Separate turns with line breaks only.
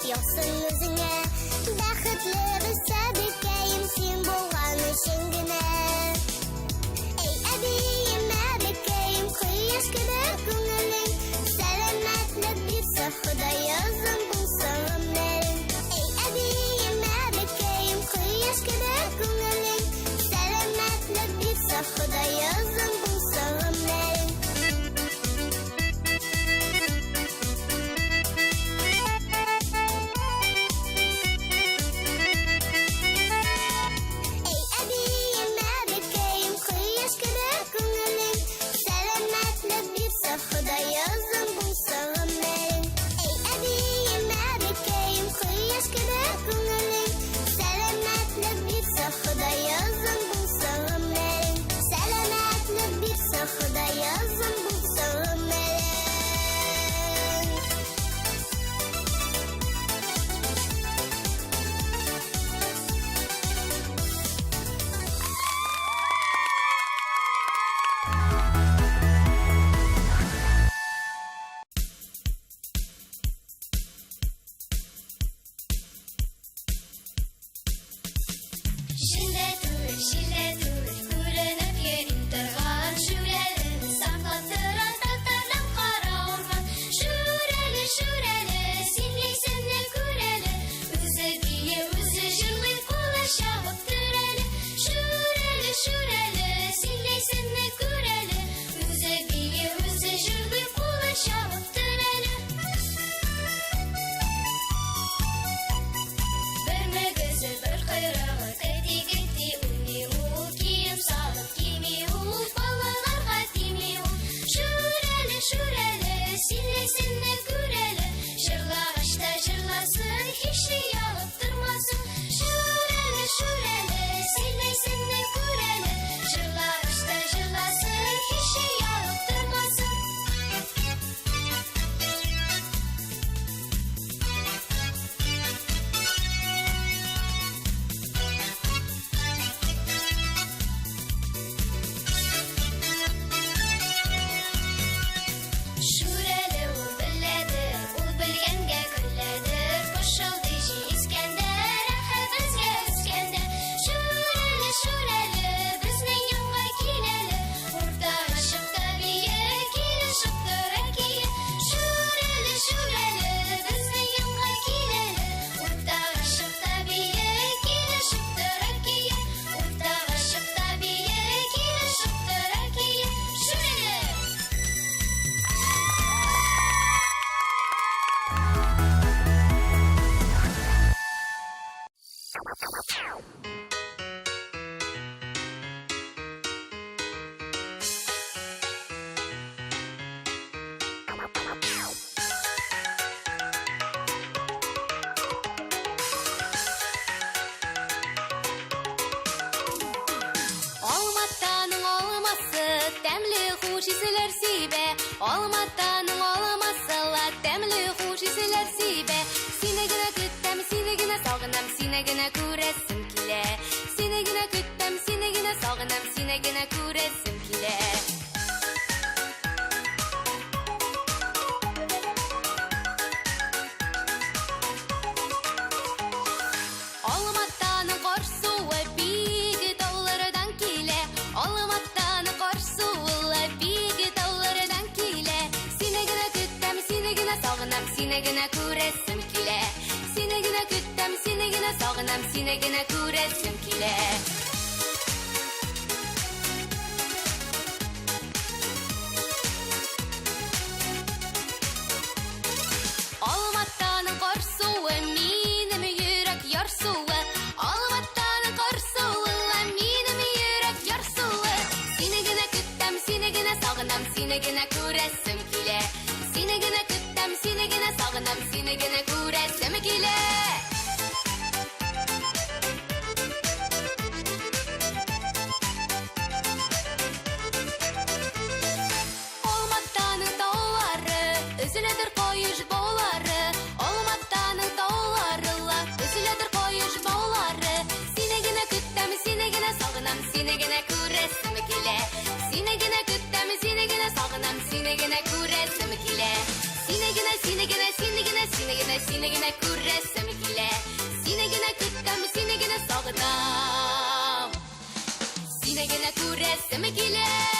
яқсын өзіңе. Бақытлы біз сәбекейім сен болған үшін гіне. Ей әбейім әбекейім құяш кебек көңілің, сәлемәтлік берсе Құдай ұзын болсын өмірің. Ей әбейім әбекейім құяш кебек көңілің, сәлемәтлік берсе Құдай ұзын болсын өмірің.
Алматаның алмасыла тәмле хуш исләр сибә. Сине генә көтәм, сине генә сагынам, сине генә күрәсем килә. Сине генә көтәм, сине генә сагынам, сине генә күрәсем килә. Алматаның карсуы бик таулардан килә. Алматаның карсуы бик таулардан килә. Сине генә көтәм, сине генә сагынам, сине генә күрәсем килә. Сине генә көтәм, сине генә сагынам, сине генә күрәсем килә. Алматаның карсуы минем йөрәк ярсуы. Алматаның карсуы минем йөрәк ярсуы. Сине генә көтәм, сине генә сагынам, сине генә күрәсем килә. Сине генә көтәм, сине генә сагынам, сине генә күрәсем килә. Seni gene күрәсем килә. Сине генә көтәм, сине генә сагынам. Сине генә күрәсем килә.